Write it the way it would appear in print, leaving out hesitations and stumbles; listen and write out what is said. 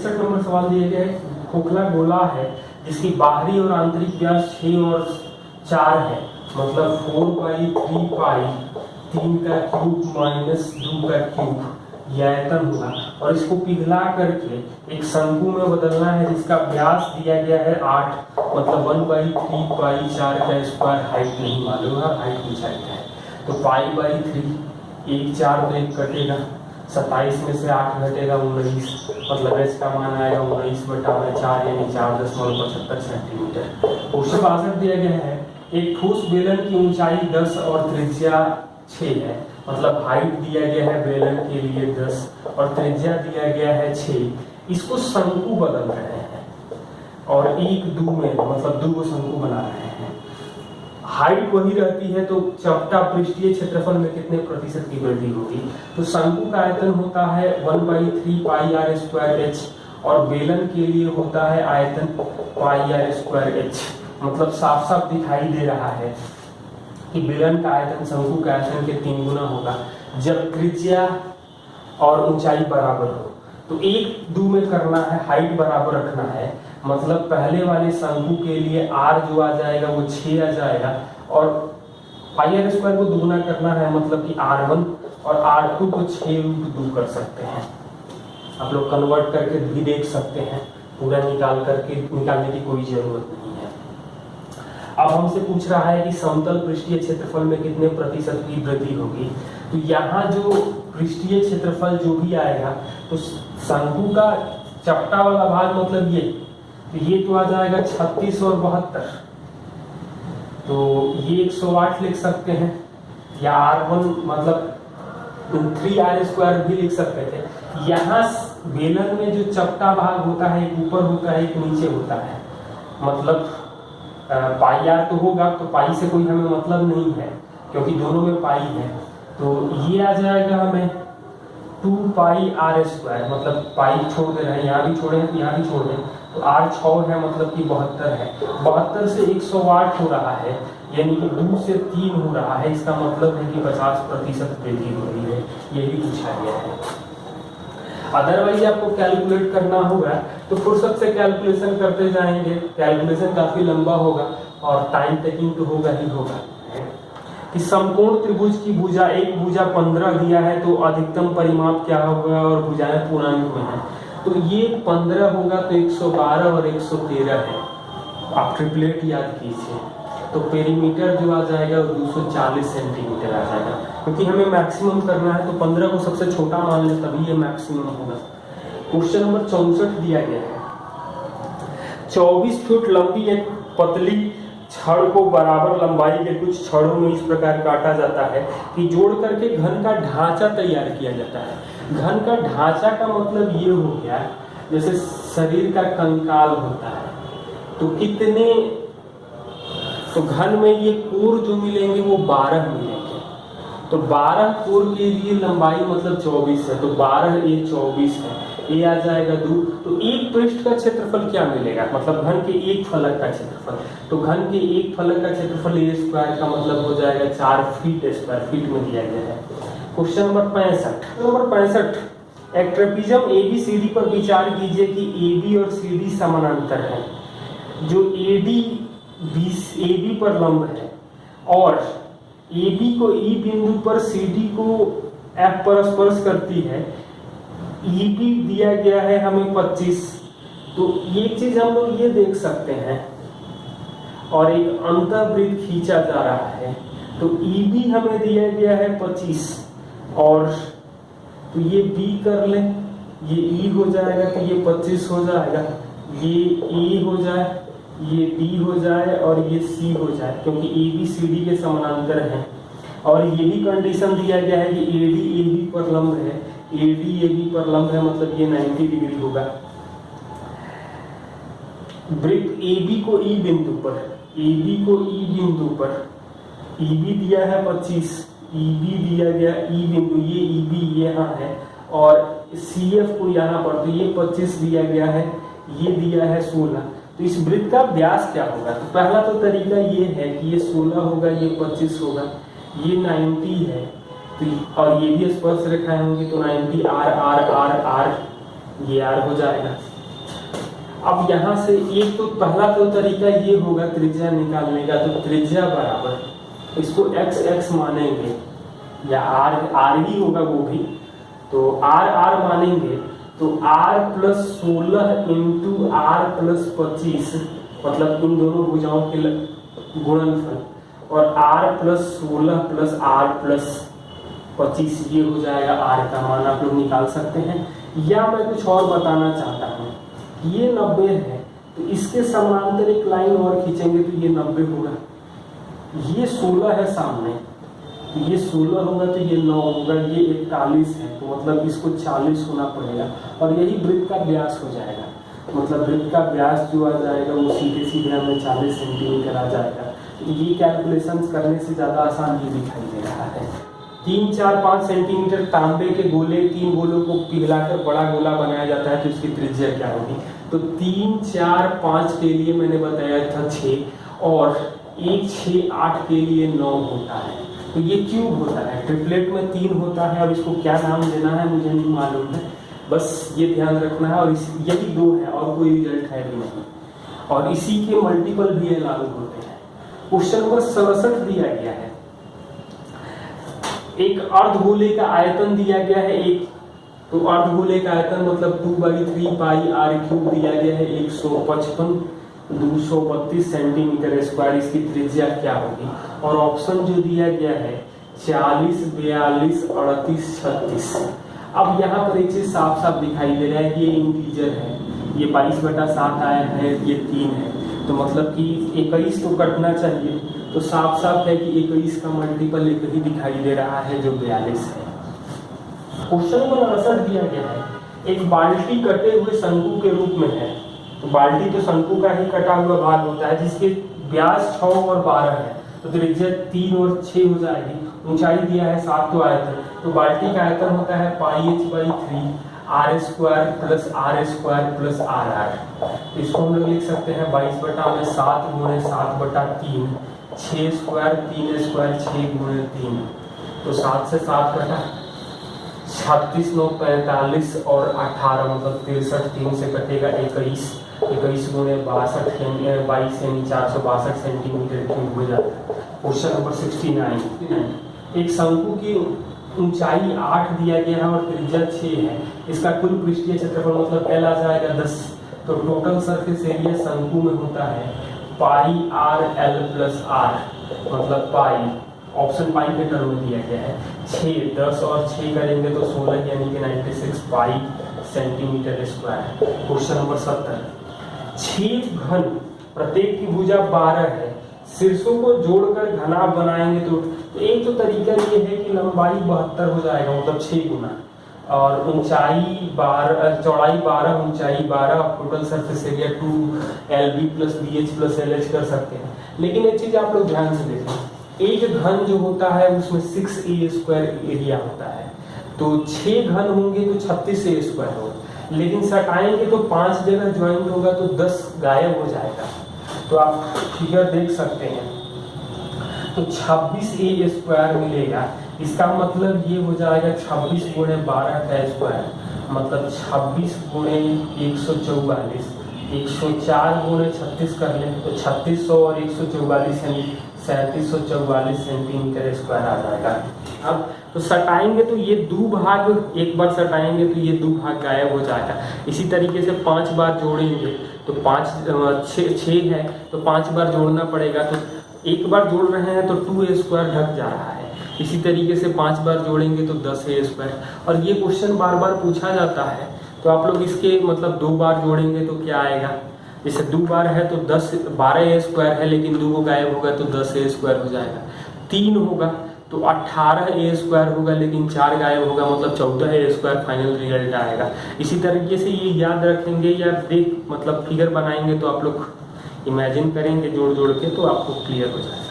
61 number सवाल दिया गया है, खोखला गोला है जिसकी बाहरी और आंतरिक व्यास 6 और 4 है, मतलब 4/3 पाई 3 का क्यूब माइनस 2 का क्यूब यह आयतन होगा, और इसको पिघला करके एक शंकु में बदलना है जिसका व्यास दिया गया है 8, मतलब 1/3 पाई 4 का स्क्वायर, हाइट नहीं मालूम है, हाइट ऊंचाई है। तो पाई/3 1 4 तो 1 कटेगा, 27 में से 8 घटेगा 19, मतलब एच का मान आएगा 19/4 यानी 4.75 सेंटीमीटर। क्वेश्चन 62 दिया गया है, एक ठोस बेलन की ऊंचाई 10 और त्रिज्या 6 है, मतलब हाइट दिया गया है बेलन के लिए 10 और त्रिज्या दिया गया है 6, इसको शंकु बदल रहे हैं और 1 2 में मतलब 2 शंकु बना रहे हैं। हाइट वही रहती है तो चपटा पृष्ठीय क्षेत्रफल में कितने प्रतिशत की वृद्धि होगी? तो शंकु का आयतन होता है 1/3 पाई आर स्क्वायर एच और बेलन के लिए होता है आयतन पाई आर स्क्वायर एच। मतलब साफ साफ दिखाई दे रहा है कि बेलन का आयतन शंकु के आयतन के 3 गुना होगा जब त्रिज्या और ऊंचाई बराबर हो। तो 1 2 में करना है, हाइट बराबर रखना है, मतलब पहले वाले शंकु के लिए r जो आ जाएगा वो 6 आ जाएगा और पाई आर स्क्वायर को दुगुना करना है, मतलब कि r1 और r2 को 6√2 कर सकते हैं। आप लोग कन्वर्ट करके भी देख सकते हैं, पूरा निकालने की कोई जरूरत नहीं है। अब हमसे पूछ रहा है कि समतल पृष्ठीय क्षेत्रफल में कितने प्रतिशत की वृद्धि होगी। तो यहाँ जो पृष्ठीय क्षेत्रफल जो भी आएगा तो शंकु का चपटा वाला भाग मतलब ये तो आ जाएगा 36 और 72, तो ये 108 लिख सकते हैं, या r1 मतलब 3r² भी लिख सकते थे। यहाँ बेलन में जो चपटा भाग होता है एक ऊपर होता है एक नीचे होता है, मतलब पाई आर तो होगा, तो पाई से कोई हमें मतलब नहीं है क्योंकि दोनों में पाई है, तो ये आ जाएगा हमें 2 पाई r स्क्वायर, मतलब पाई छोड़ दे रहे हैं, यहाँ भी छोड़े हैं यहाँ भी छोड़ दें, तो r 6 है मतलब कि 72 है, 72 से 108 हो रहा है यानी कि 2 से 3 हो रहा है, इसका मतलब है कि 50% वृद्धि हो रही है, ये भी पूछा गया है। अदरवाइज आपको कैलकुलेट करना होगा तो फुर्सत से कैलकुलेशन करते जाएंगे, कैलकुलेशन काफी लंबा होगा और टाइम टेकिंग तो होगा ही होगा। कि समकोण त्रिभुज की भुजा, एक भुजा 15 दिया है तो अधिकतम परिमाप क्या होगा और भुजाएं पूर्णांक में है, तो ये 15 होगा तो 112 और 113 है, आप ट्रिपलेट याद कीजिए, तो पेरीमीटर जो आ जाएगा वो 240 सेंटीमीटर आ जाएगा, क्योंकि हमें मैक्सिमम करना है तो 15 को सबसे छोटा मान ले तभी ये मैक्सिमम होगा। क्वेश्चन नंबर 64 दिया गया है, 24 फुट लंबी एक पतली छड़ को बराबर लंबाई के कुछ छड़ों में इस प्रकार काटा जाता है कि जोड़ करके घन का ढांचा तैयार किया जाता है। घन का ढांचा का मतलब ये हो गया जैसे शरीर का कंकाल होता है, तो कितने, तो घन में ये कोर जो मिलेंगे वो 12 मिलेंगे, तो 12 कोर के लिए लंबाई मतलब 24 है, तो 12 ये 24 है, ये आ जाएगा 2, तो एक पृष्ठ का क्षेत्रफल क्या मिलेगा, मतलब घन के एक फलक का क्षेत्रफल, तो घन के एक फलक का क्षेत्रफल ए स्क्वायर का मतलब हो जाएगा 4 फीट स्क्वायर, फीट में दिया गया है। क्वेश्चन नंबर 65, एक ट्रेपीजियम ABCD पर विचार कीजिए कि AB और CD समानांतर है, जो AB पर लंब है और AB को E बिंदु पर CD को F पर स्पर्श करती है, EB दिया गया है हमें 25, तो ये चीज हम लोग ये देख सकते हैं और एक अंतःवृत्त खींचा जा रहा है, तो EB हमें दिया गया है 25 और तो ये B कर लें, ये E हो जाएगा तो ये 25 हो जाएगा, ये A हो जाए, ये D हो जाए और ये C हो जाए, क्योंकि AB CD के समानांतर है और ये भी कंडीशन दिया गया है कि AD AB पर लंब है, AD AB पर लंब है, मतलब ये 90 डिग्री होगा। वृत्त AB को E बिंदु पर, AB को E बिंदु पर, EB दिया है 25, EB दिया गया E बिंदु, ये EB यहाँ है और CF को यहाँ पर, तो ये 25 दिया गया है, ये दिया है 16, तो इस वृत्त का व्यास क्या होगा? तो पहला तो तरीका ये है कि ये 16 होगा, ये 25 होगा, ये 90 है, तो और ये भी स्पर्श रेखाएं होंगी तो 90 R R R R, ये R हो जाएगा। अब यहाँ से एक तो पहला तो तरीका ये होगा त्रिज्या निकालने का, तो त्रिज्या बराबर इसको x x मानेंगे या r ही होगा वो भी, तो r मानेंगे तो r plus 16 into r plus 25, मतलब इन दोनों भुजाओं के गुणनफल, और r plus 16 plus r plus 25 ये हो जाएगा r का मान आप लोग निकाल सकते हैं। या मैं कुछ और बताना चाहता हूँ, ये 90 है तो इसके समांतर एक लाइन और खींचेंगे तो ये 90 होगा। ये 16 है सामने, तो ये 16 होगा तो ये 9 होगा, ये 41 है तो मतलब इसको 40 होना पड़ेगा, और यही वृत्त का व्यास हो जाएगा। मतलब वृत्त का व्यास जो आ जाएगा वो सीधे सीधे हमें 40 सेंटीमीटर आ जाएगा। ये कैलकुलेशंस करने से ज़्यादा आसान ये दिखाई दे रहा है। 3, 4, 5 सेंटीमीटर तांबे के गोले, 3 गोलों को पिघलाकर बड़ा गोला बनाया जाता है, तो इसकी त्रिज्या क्या होगी? तो 3, 4, 5 के लिए मैंने बताया था 6, और 1, 6, 8 के लिए 9 होता है। तो ये क्यूब होता है, ट्रिपलेट में 3 होता है, और इसको क्या नाम देना है मुझे नहीं मालूम है, बस ये ध्यान रखना है। और यही 2 है और कोई रिजल्ट है भी नहीं, और इसी के मल्टीपल भी लागू होते हैं। क्वेश्चन नंबर 67 दिया गया है, एक अर्धगोले का आयतन दिया गया है एक, तो अर्धगोले का आयतन मतलब 2/3 पाई r क्यूब दिया गया है, 155 232 सेंटीमीटर स्क्वायर, इसकी त्रिज्या क्या होगी? और ऑप्शन जो दिया गया है 40, 42, 38, 36। अब यहाँ पर एक चीज साफ साफ दिखाई दे रहा है, ये इंटीजर है, ये 22/7 आया है, ये 3 है, तो मतलब कि 21 तो कटना चाहिए, तो साफ साफ है कि 21 का मल्टीपल एक ही दिखाई दे रहा है जो 42 है। क्वेश्चन नंबर 68 दिया गया है, एक बाल्टी कटे हुए शंकु के रूप में है, तो बाल्टी तो शंकु का ही कटा हुआ भाग होता है, जिसके व्यास 6 और 12 है, तो त्रिज्या 3 और 6 हो जाएगी। ऊंचाई दिया है 7, तो आयतन, तो बाल्टी का आयतन होता है πh/3 r² plus r² plus rr। इसको हम लोग लिख सकते हैं 22/7 गुणे 7/3, 6 स्क्वायर 3 स्क्वायर 6 गुणे 3, तो 7 से 7 कटा, 36, 9, 45 और 18 मतलब 63, 3 से कटेगा 21, 21 गुणे 62 22 यानी 462 सेंटीमीटर क्यूब हो जाता है। क्वेश्चन नंबर 69, एक शंकु की ऊंचाई 8 दिया गया है और त्रिज्या 6 है, इसका कुल पृष्ठीय क्षेत्रफल मतलब L आ जाएगा 10, तो टोटल सरफेस एरिया शंकु में होता है πr/L + r, मतलब पाई, ऑप्शन पाई के टर्म में दिया गया है। 6, 10 और 6 करेंगे तो 16 यानी कि 96 पाई सेंटीमीटर स्क्वायर। क्वेश्चन नंबर 70, 6 घन प्रत्येक की भुजा 12 है, शीर्षों को जोड़कर घना बनाएंगे तो एक तो तरीका ये है कि लंबाई 72 हो जाएगा, मतलब 6 गुना, और ऊंचाई 12, चौड़ाई 12, ऊंचाई 12, और total surface area 2LB + BH + LH कर सकते हैं। लेकिन एक चीज आप लोग ध्यान से देखें, एक घन जो होता है उसमें 6a² एरिया होता है, तो 6 घन होंगे तो 36a² होगा, लेकिन सटाएंगे तो 5 जगह ज्वाइंट होगा तो 10 गायब हो जाएगा। तो आप फिगर देख सकते हैं, तो 26a² मिलेगा, इसका मतलब ये हो जाएगा 26 गुणे 12 का स्क्वायर, मतलब 26 गुणे 144, 104 गुणे 36 कर लें तो 3600 और 144 यानी 3744 सेंटीमीटर स्क्वायर आ जाएगा। अब तो सटाएंगे तो ये 2 भाग, एक बार सटाएंगे तो ये 2 भाग गायब हो जाएगा। इसी तरीके से 5 बार जोड़ेंगे तो 6 है तो 5 बार जोड़ना पड़ेगा, तो एक बार जोड़ रहे हैं तो 2a² ढक जा रहा है, इसी तरीके से 5 बार जोड़ेंगे तो 10a²। और ये क्वेश्चन बार बार पूछा जाता है, तो आप लोग इसके मतलब 2 बार जोड़ेंगे तो क्या आएगा, जैसे 2 बार है तो 12a² है, लेकिन 2 गायब होगा तो 10a² हो जाएगा। 3 होगा तो 18a² होगा, लेकिन 4 गायब होगा, मतलब 14a² फाइनल रिजल्ट आएगा। इसी तरीके से ये याद रखेंगे या मतलब फिगर बनाएंगे तो आप लोग इमेजिन करेंगे जोड़ जोड़ के, तो आपको क्लियर हो जाएगा।